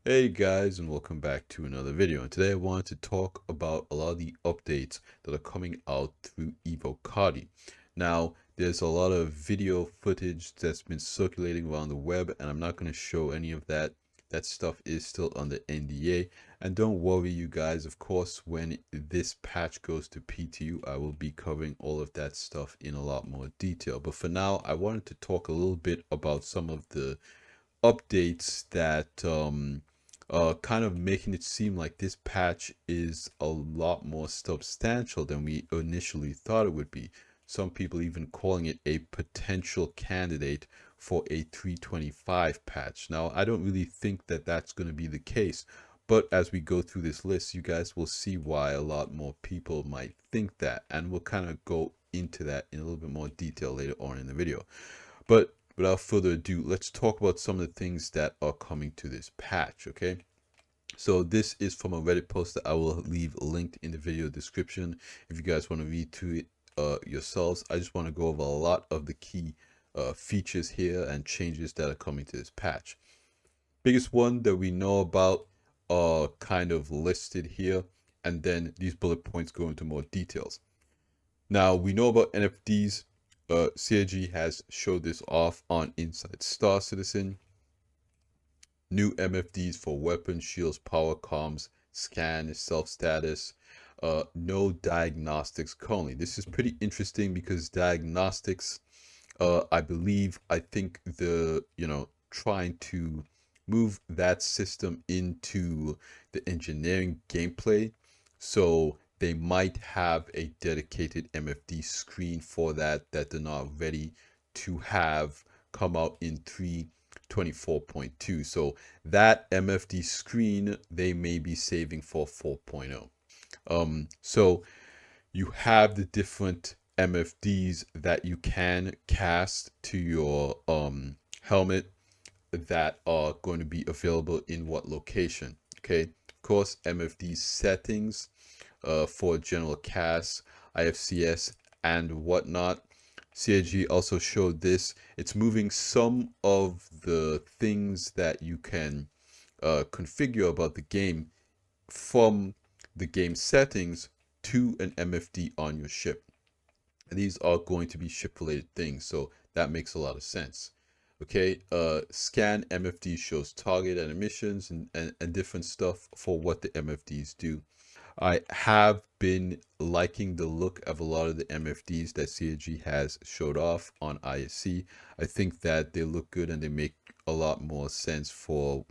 Hey guys, and welcome back to another video. And today I wanted to talk about a lot of the updates that are coming out through Evocati. Now, there's a lot of video footage that's been circulating around the web, and I'm not going to show any of that. That stuff is still under NDA. And don't worry, you guys, of course, when this patch goes to PTU, I will be covering all of that stuff in a lot more detail. But for now, I wanted to talk a little bit about some of the updates that kind of making it seem like this patch is a lot more substantial than we initially thought it would be. Some people even calling it a potential candidate for a 325 patch. Now, I don't really think that that's going to be the case, but as we go through this list, you guys will see why a lot more people might think that, and we'll kind of go into that in a little bit more detail later on in the video. But without further ado, let's talk about some of the things that are coming to this patch, okay? So this is from a Reddit post that I will leave linked in the video description if you guys want to read through it yourselves. I just want to go over a lot of the key features here and changes that are coming to this patch. Biggest one that we know about are kind of listed here, and then these bullet points go into more details. Now, we know about NFDs. CIG has showed this off on Inside Star Citizen. New MFDs for weapons, shields, power comms, scan, self status. No diagnostics currently. This is pretty interesting because diagnostics, I think trying to move that system into the engineering gameplay. So they might have a dedicated MFD screen for that they're not ready to have come out in 3.24.2. So that MFD screen they may be saving for 4.0. So you have the different MFDs that you can cast to your helmet that are going to be available in what location. Okay, of course, MFD settings for general cast, IFCS, and whatnot. CIG also showed this. It's moving some of the things that you can configure about the game from the game settings to an MFD on your ship. And these are going to be ship related things, so that makes a lot of sense. Okay, scan MFD shows target and emissions and different stuff for what the MFDs do. I have been liking the look of a lot of the MFDs that CIG has showed off on aUEC. I think that they look good and they make a lot more sense for,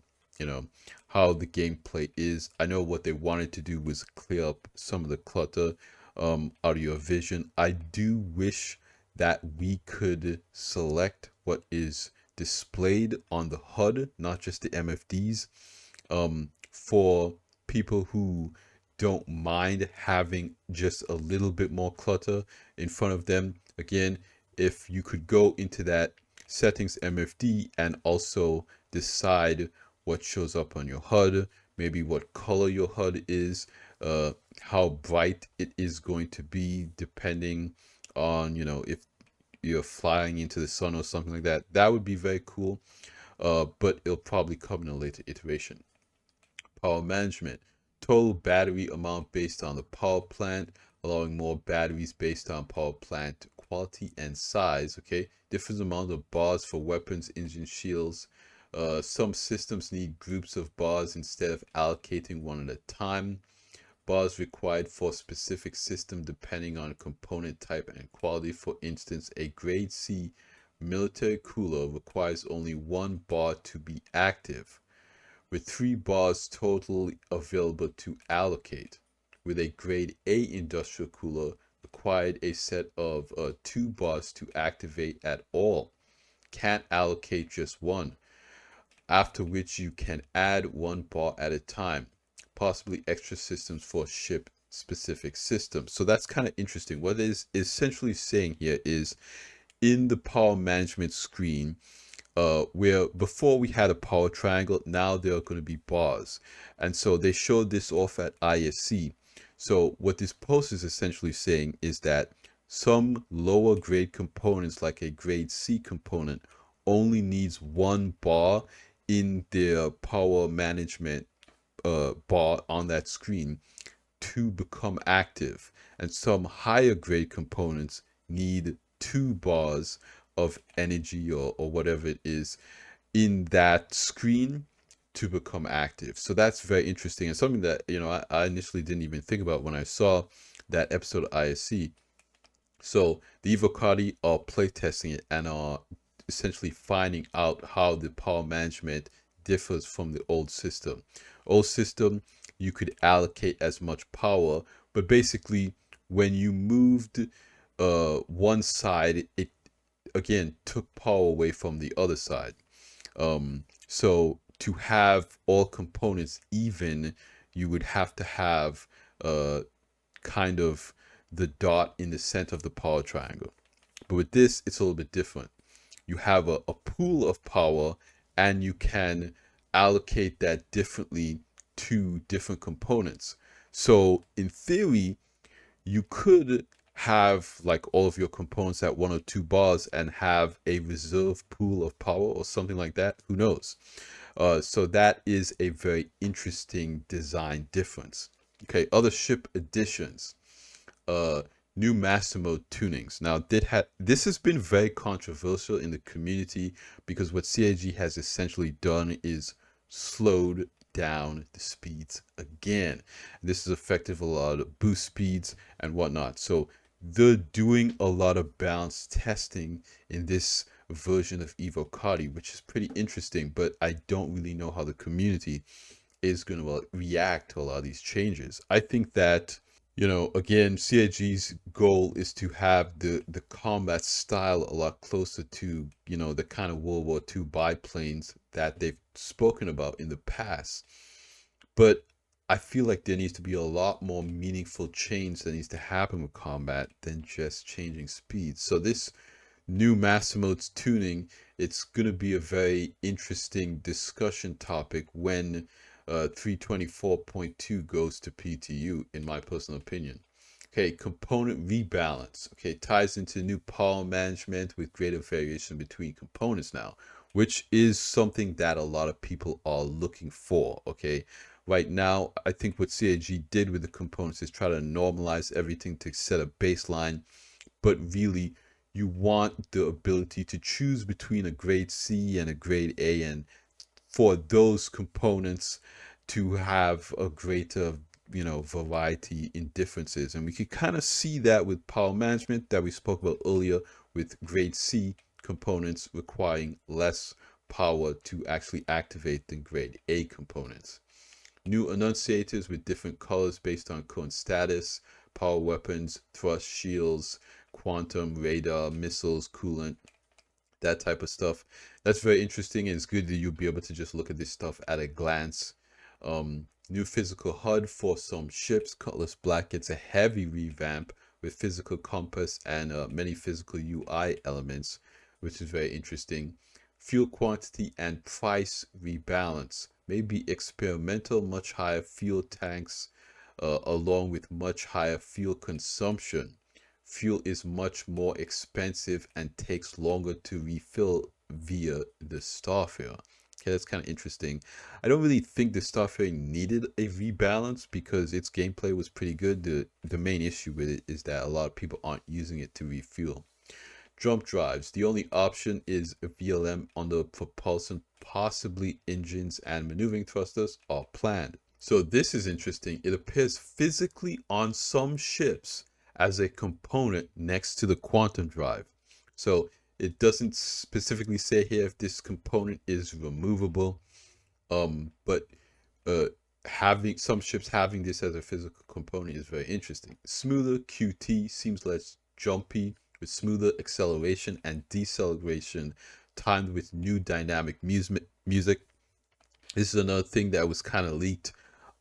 how the gameplay is. I know what they wanted to do was clear up some of the clutter out of your vision. I do wish that we could select what is displayed on the HUD, not just the MFDs, for people who don't mind having just a little bit more clutter in front of them. Again, if you could go into that settings MFD and also decide what shows up on your HUD, maybe what color your HUD is, how bright it is going to be depending on, if you're flying into the sun or something like that. That would be very cool, but it'll probably come in a later iteration. Power management. Total battery amount based on the power plant, allowing more batteries based on power plant quality and size. Okay, different amount of bars for weapons, engine, shields. Some systems need groups of bars instead of allocating one at a time. Bars required for specific system depending on component type and quality. For instance, a grade C military cooler requires only one bar to be active, with 3 bars total available to allocate. With a grade A industrial cooler, required a set of 2 bars to activate at all. Can't allocate just one, after which you can add 1 bar at a time. Possibly extra systems for ship specific systems. So that's kind of interesting. What it is essentially saying here is in the power management screen, where before we had a power triangle, now there are going to be bars. And so they showed this off at aUEC. So what this post is essentially saying is that some lower grade components, like a grade C component, only needs 1 bar in their power management bar on that screen to become active. And some higher grade components need 2 bars of energy or whatever it is in that screen to become active. So that's very interesting and something that, I initially didn't even think about when I saw that episode of aUEC. So the Evocati are playtesting it and are essentially finding out how the power management differs from the old system. Old system, you could allocate as much power, but basically when you moved one side, it again took power away from the other side. So to have all components even, you would have to have kind of the dot in the center of the power triangle. But with this, it's a little bit different. You have a pool of power and you can allocate that differently to different components. So in theory, you could have like all of your components at 1 or 2 bars and have a reserve pool of power or something like that. Who knows? So that is a very interesting design difference. Okay, other ship additions. New master mode tunings. Now, this has been very controversial in the community because what CIG has essentially done is slowed down the speeds again. This has affected a lot of boost speeds and whatnot. So they're doing a lot of balance testing in this version of Evocati, which is pretty interesting, but I don't really know how the community is going to react to a lot of these changes. I think that again, CIG's goal is to have the combat style a lot closer to, the kind of World War II biplanes that they've spoken about in the past. But I feel like there needs to be a lot more meaningful change that needs to happen with combat than just changing speeds. So this new master modes tuning, it's going to be a very interesting discussion topic when 324.2 goes to PTU, in my personal opinion. Okay, component rebalance. Okay, ties into new power management with greater variation between components now, which is something that a lot of people are looking for. Okay, right now, I think what CIG did with the components is try to normalize everything to set a baseline, but really, you want the ability to choose between a grade C and a grade A, and for those components to have a greater variety in differences. And we could kind of see that with power management that we spoke about earlier, with grade C components requiring less power to actually activate than grade A components. New enunciators with different colors based on current status, power weapons, thrust shields, quantum, radar, missiles, coolant, that type of stuff. That's very interesting, and it's good that you'll be able to just look at this stuff at a glance. New physical HUD for some ships. Cutlass Black gets a heavy revamp with physical compass and many physical UI elements, which is very interesting. Fuel quantity and price rebalance. Maybe experimental, much higher fuel tanks, along with much higher fuel consumption. Fuel is much more expensive and takes longer to refill via the Starfarer. Okay, that's kind of interesting. I don't really think the Starfarer needed a rebalance because its gameplay was pretty good. The main issue with it is that a lot of people aren't using it to refuel. Jump drives. The only option is a VLM on the propulsion. Possibly engines and maneuvering thrusters are planned. So this is interesting. It appears physically on some ships as a component next to the quantum drive. So it doesn't specifically say here if this component is removable, but having some ships having this as a physical component is very interesting. Smoother QT seems less jumpy, with smoother acceleration and deceleration timed with new dynamic music. This is another thing that was kind of leaked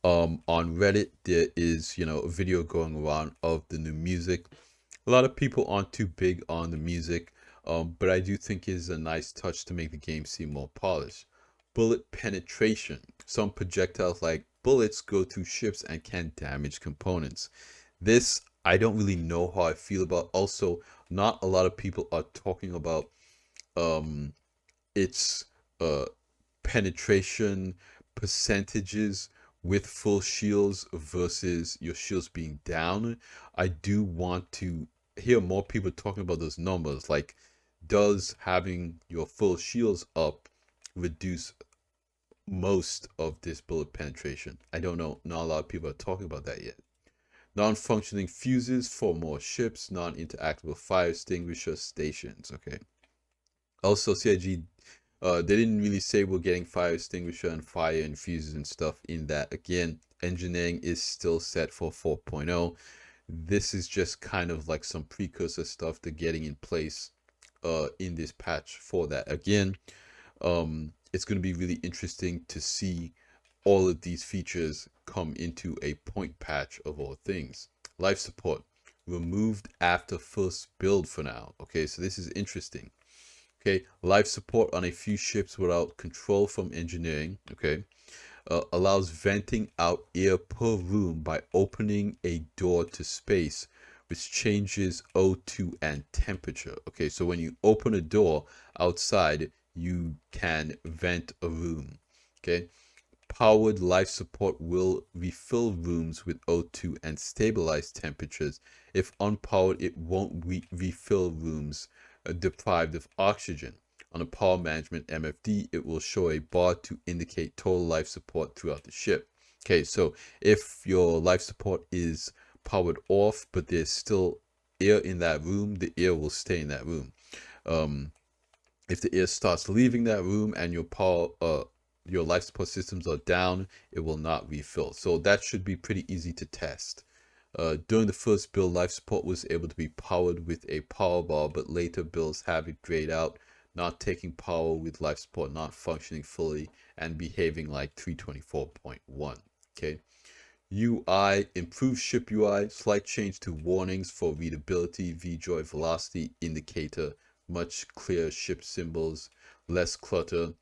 on Reddit. There is, a video going around of the new music. A lot of people aren't too big on the music, but I do think it is a nice touch to make the game seem more polished. Bullet penetration. Some projectiles like bullets go through ships and can damage components. This, I don't really know how I feel about. Also, not a lot of people are talking about its penetration percentages with full shields versus your shields being down. I do want to hear more people talking about those numbers. Like, does having your full shields up reduce most of this bullet penetration? I don't know. Not a lot of people are talking about that yet. Non-functioning fuses for more ships, non-interactable fire extinguisher stations. Okay. Also, CIG, they didn't really say we're getting fire extinguisher and fire and fuses and stuff in that. Again, engineering is still set for 4.0. This is just kind of like some precursor stuff they're getting in place in this patch for that. Again, it's going to be really interesting to see all of these features come into a point patch of all things. Life support removed after first build for now. Okay, so this is interesting. Okay, life support on a few ships without control from engineering. Okay, allows venting out air per room by opening a door to space, which changes O2 and temperature. Okay, so when you open a door outside, you can vent a room. Okay, powered life support will refill rooms with O2 and stabilize temperatures. If unpowered, it won't refill rooms deprived of oxygen. On a power management MFD, it will show a bar to indicate total life support throughout the ship. Okay, so if your life support is powered off, but there's still air in that room, the air will stay in that room. If the air starts leaving that room and your life support systems are down, it will not refill. So that should be pretty easy to test. During the first build, life support was able to be powered with a power bar, but later builds have it grayed out, not taking power with life support not functioning fully and behaving like 324.1. Okay. UI, improved ship UI, slight change to warnings for readability, VJoy velocity indicator, much clearer ship symbols, less clutter.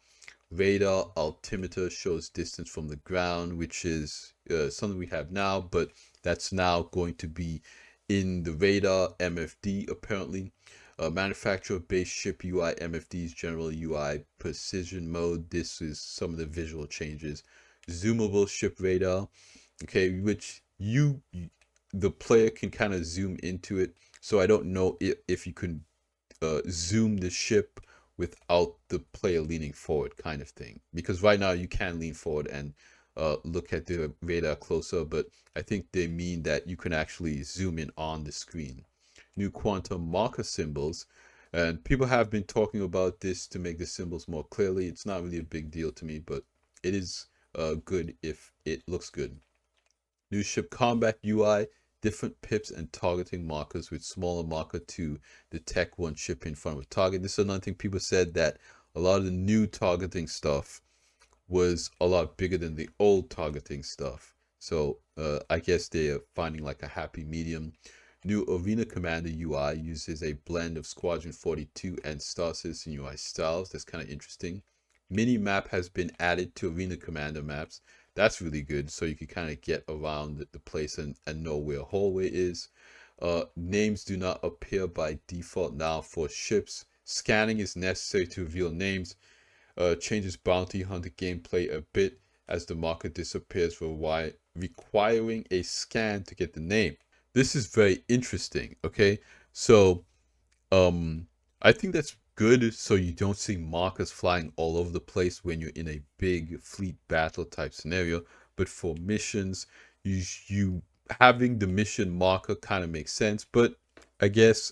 Radar altimeter shows distance from the ground, which is something we have now, but that's now going to be in the radar MFD apparently. Manufacturer based ship UI MFDs, general UI, precision mode. This is some of the visual changes. Zoomable ship radar, okay, which the player can kind of zoom into it. So I don't know if you can zoom the ship without the player leaning forward, kind of thing, because right now you can lean forward and look at the radar closer, but I think they mean that you can actually zoom in on the screen. New quantum marker symbols, and people have been talking about this to make the symbols more clearly. It's not really a big deal to me, but it is good if it looks good. New ship combat UI, different pips and targeting markers with smaller marker to detect one ship in front of a target. This is another thing people said, that a lot of the new targeting stuff was a lot bigger than the old targeting stuff. So I guess they're finding like a happy medium. New Arena Commander UI uses a blend of Squadron 42 and Star Citizen UI styles. That's kind of interesting. Mini map has been added to Arena Commander maps. That's really good, so you can kind of get around the place and know where a hallway is. Names do not appear by default now for ships. Scanning is necessary to reveal names. Changes bounty hunter gameplay a bit as the marker disappears, requiring a scan to get the name. This is very interesting. Okay, so I think that's good, so you don't see markers flying all over the place when you're in a big fleet battle type scenario. But for missions, you having the mission marker kind of makes sense, but I guess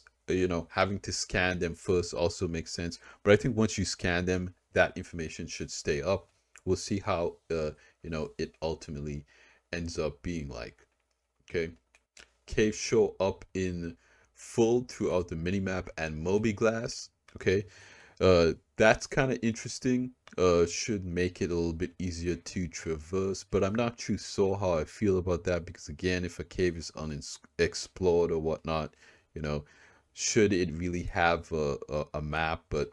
having to scan them first also makes sense. But I think once you scan them, that information should stay up. We'll see how it ultimately ends up being like. Okay, caves show up in full throughout the minimap and mobiGlass. Okay, that's kind of interesting. Should make it a little bit easier to traverse, but I'm not too sure how I feel about that, because again, if a cave is unexplored or whatnot, should it really have a map? But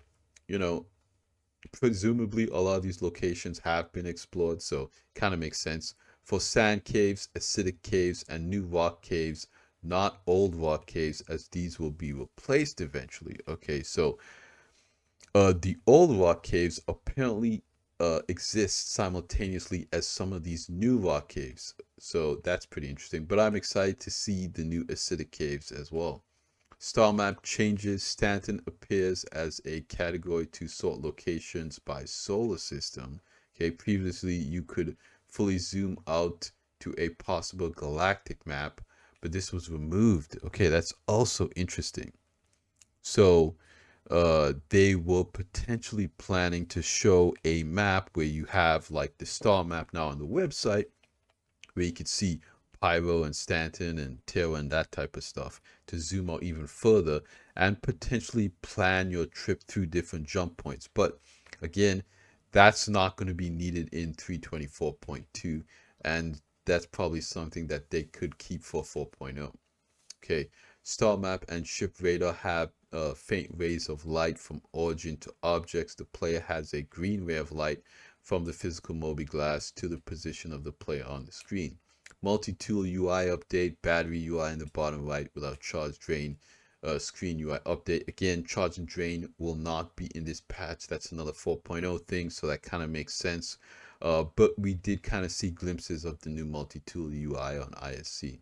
presumably a lot of these locations have been explored, so kind of makes sense. For sand caves, acidic caves, and new rock caves, not old rock caves, as these will be replaced eventually. Okay, so the old rock caves apparently exist simultaneously as some of these new rock caves. So that's pretty interesting. But I'm excited to see the new acidic caves as well. Star map changes. Stanton appears as a category to sort locations by solar system. Okay, previously you could fully zoom out to a possible galactic map, but this was removed. Okay, that's also interesting. So they were potentially planning to show a map where you have like the star map now on the website, where you could see Pyro and Stanton and Terra and that type of stuff to zoom out even further and potentially plan your trip through different jump points. But again, that's not going to be needed in 324.2, and that's probably something that they could keep for 4.0. Okay, star map and ship radar have faint rays of light from origin to objects. The player has a green ray of light from the physical Moby glass to the position of the player on the screen. Multi-tool UI update, battery UI in the bottom right without charge drain. Screen UI update. Again, charge and drain will not be in this patch. That's another 4.0 thing, so that kind of makes sense. But we did kind of see glimpses of the new multi-tool UI on ISC.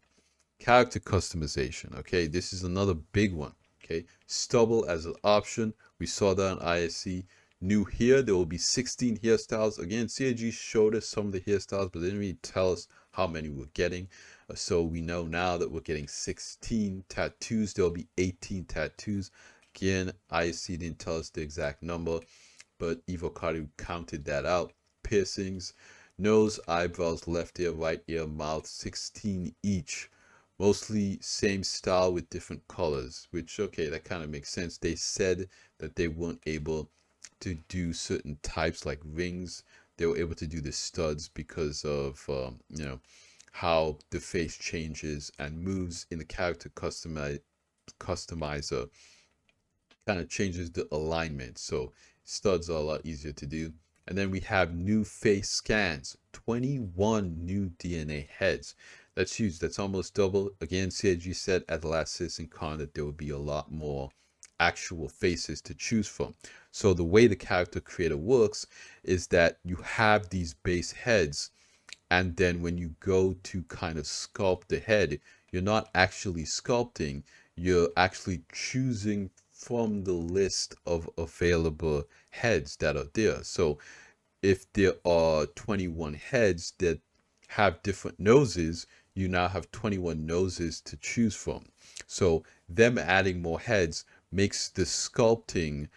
Character customization. Okay, this is another big one. Okay, stubble as an option. We saw that on ISC. New here, there will be 16 hairstyles. Again, CAG showed us some of the hairstyles, but they didn't really tell us how many we're getting. So we know now that we're getting 16 tattoos. There'll be 18 tattoos. Again, ISC didn't tell us the exact number, but Evocati counted that out. Piercings, nose, eyebrows, left ear, right ear, mouth, 16 each. Mostly same style with different colors, which, okay, that kind of makes sense. They said that they weren't able to do certain types like rings. They were able to do the studs because of, how the face changes and moves in the character customizer kind of changes the alignment. So studs are a lot easier to do. And then we have new face scans, 21 new DNA heads. That's huge. That's almost double. Again, CIG said at the last CitizenCon that there would be a lot more actual faces to choose from. So the way the character creator works is that you have these base heads, and then when you go to kind of sculpt the head, you're not actually sculpting, you're actually choosing from the list of available heads that are there. So if there are 21 heads that have different noses, you now have 21 noses to choose from. So them adding more heads makes the sculpting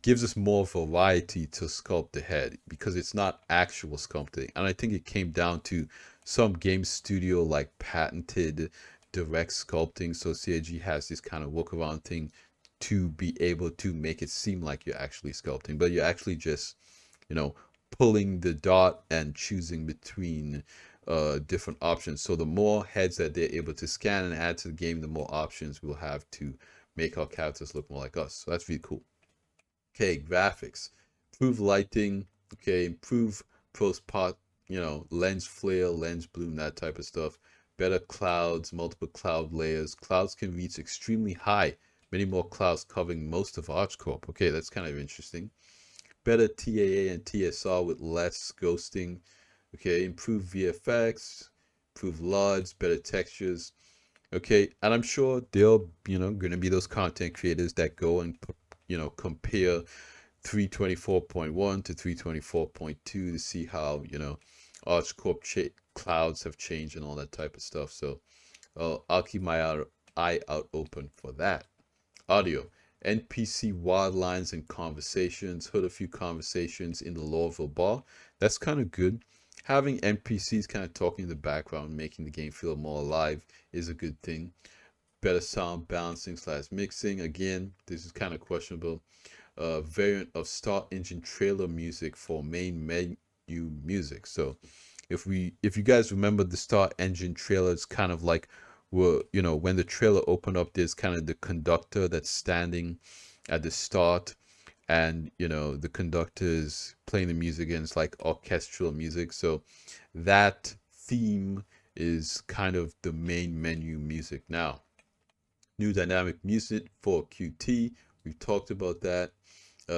gives us more variety to sculpt the head because it's not actual sculpting. And I think it came down to some game studio like patented direct sculpting. So CIG has this kind of workaround thing to be able to make it seem like you're actually sculpting, but you're actually just, pulling the dot and choosing between different options. So the more heads that they're able to scan and add to the game, the more options we'll have to make our characters look more like us. So that's really cool. Okay, graphics, improve lighting. Okay, improve post-pot, lens flare, lens bloom, that type of stuff. Better clouds, multiple cloud layers. Clouds can reach extremely high, many more clouds covering most of ArchCorp. Okay, that's kind of interesting. Better TAA and TSR with less ghosting. Okay, improve VFX, improve LUDs, better textures. Okay, and I'm sure there'll, going to be those content creators that go and, compare 324.1 to 324.2 to see how, ArchCorp clouds have changed and all that type of stuff. So I'll keep my eye out open for that. Audio. NPC wild lines and conversations. Heard a few conversations in the Lorville bar. That's kind of good. Having NPCs kind of talking in the background, making the game feel more alive is a good thing. Better sound balancing / mixing. Again, this is kind of questionable. Variant of Start Engine trailer music for main menu music. So if you guys remember the Start Engine trailer, it's kind of like when the trailer opened up, there's kind of the conductor that's standing at the start, and the conductor is playing the music and it's like orchestral music. So that theme is kind of the main menu music now. New dynamic music for QT, we've talked about that.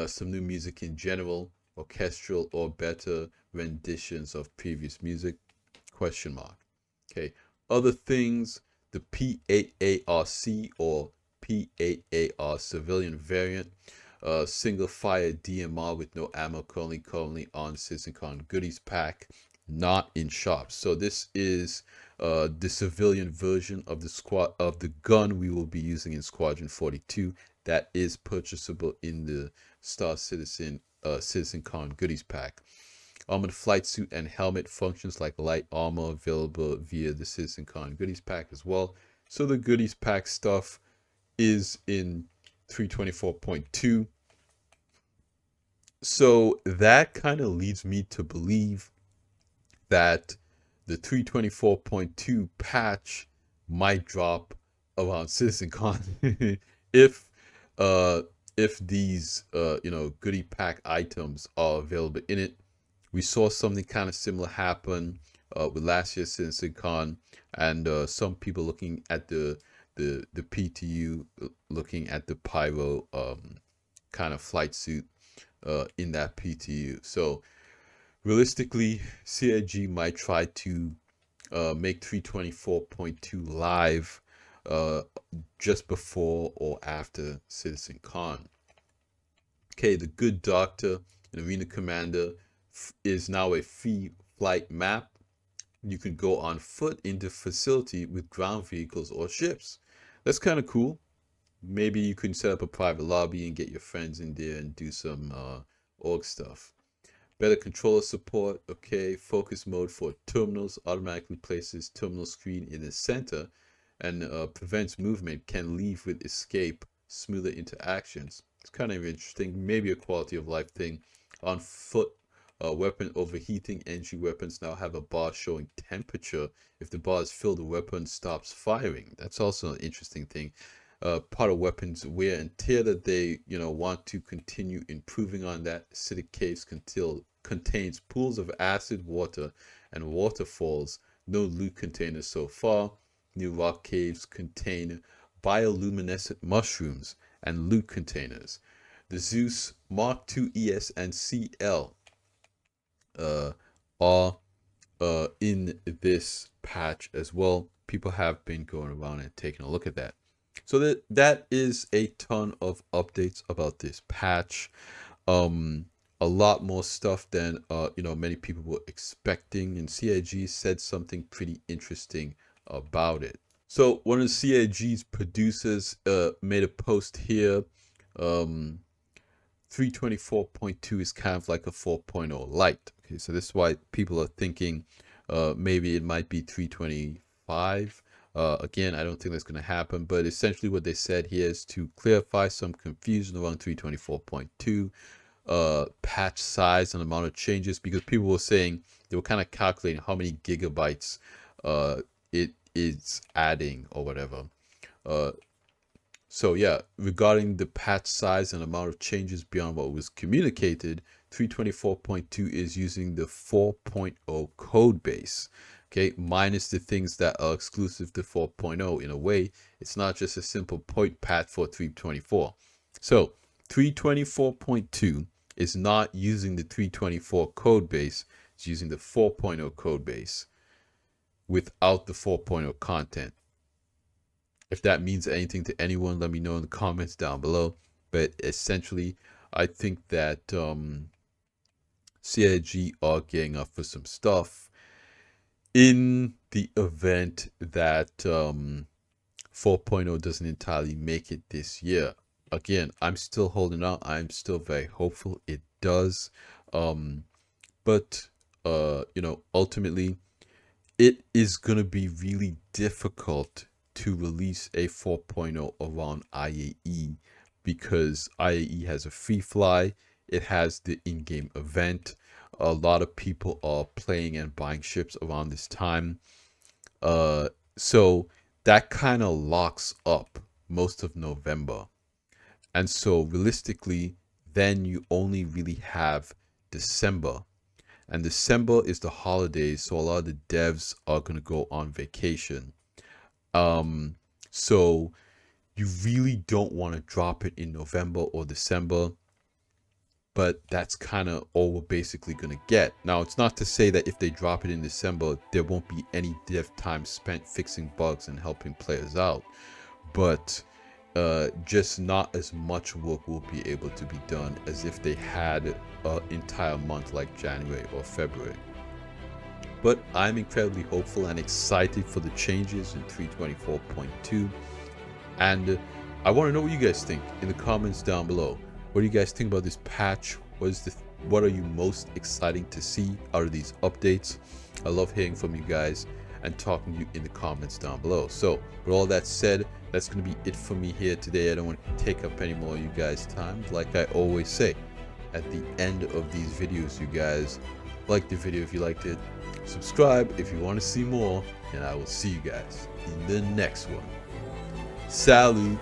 Some new music in general. orchestral or better renditions of previous music? Question mark. Okay. Other things, the P8ARC or P8AR civilian variant, single fire DMR with no ammo, currently on CitizenCon goodies pack, not in shops. So this is the civilian version of the gun we will be using in Squadron 42 that is purchasable in the Star Citizen CitizenCon goodies pack. Armored flight suit and helmet functions like light armor available via the CitizenCon goodies pack as well. So the goodies pack stuff is in 324.2. So that kind of leads me to believe that the 324.2 patch might drop around CitizenCon if uh if these goodie pack items are available in it. We saw something kind of similar happen with last year's CitizenCon, and some people looking at the PTU, looking at the pyro kind of flight suit in that PTU. So realistically, CIG might try to make 324.2 live just before or after CitizenCon. Okay, the Good Doctor and Arena Commander is now a free flight map. You can go on foot into facility with ground vehicles or ships. That's kind of cool. Maybe you can set up a private lobby and get your friends in there and do some org stuff. Better controller support. Okay, focus mode for terminals automatically places terminal screen in the center and prevents movement. Can leave with escape. Smoother interactions. It's kind of interesting. Maybe a quality of life thing. On foot, weapon overheating. NG weapons now have a bar showing temperature. If the bar is filled, the weapon stops firing. That's also an interesting thing. Part of weapons wear and tear that they want to continue improving on that. Acidic caves contains pools of acid water and waterfalls. No loot containers so far. New rock caves contain bioluminescent mushrooms and loot containers. The Zeus Mark II ES and CL are in this patch as well. People have been going around and taking a look at that. So that is a ton of updates about this patch. A lot more stuff than many people were expecting, and CIG said something pretty interesting about it. So one of the CIG's producers made a post here. 324.2 is kind of like a 4.0 light. Okay, so this is why people are thinking maybe it might be 325. Again, I don't think that's going to happen, but essentially what they said here is to clarify some confusion around 324.2 patch size and amount of changes, because people were saying they were kind of calculating how many gigabytes it is adding or whatever. So yeah, regarding the patch size and amount of changes beyond what was communicated, 324.2 is using the 4.0 code base. Okay, minus the things that are exclusive to 4.0. In a way, it's not just a simple point path for 324. So 324.2 is not using the 324 code base, it's using the 4.0 code base without the 4.0 content. If that means anything to anyone, let me know in the comments down below. But essentially, I think that CIG are getting up for some stuff in the event that 4.0 doesn't entirely make it this year. Again, I'm still holding out. I'm still very hopeful it does. But ultimately, it is going to be really difficult to release a 4.0 around IAE, because IAE has a free fly, it has the in-game event. A lot of people are playing and buying ships around this time. So that kind of locks up most of November. And so realistically, then you only really have December. And December is the holidays, so a lot of the devs are going to go on vacation. So you really don't want to drop it in November or December. but that's kind of all we're basically going to get. Now, it's not to say that if they drop it in December, there won't be any dev time spent fixing bugs and helping players out, but just not as much work will be able to be done as if they had an entire month like January or February. But I'm incredibly hopeful and excited for the changes in 324.2, and I want to know what you guys think in the comments down below. What do you guys think about this patch? What are you most exciting to see out of these updates? I love hearing from you guys and talking to you in the comments down below. So with all that said, that's going to be it for me here today. I don't want to take up any more of you guys' time. Like I always say at the end of these videos, you guys like the video if you liked it, subscribe if you want to see more, and I will see you guys in the next one. Salut.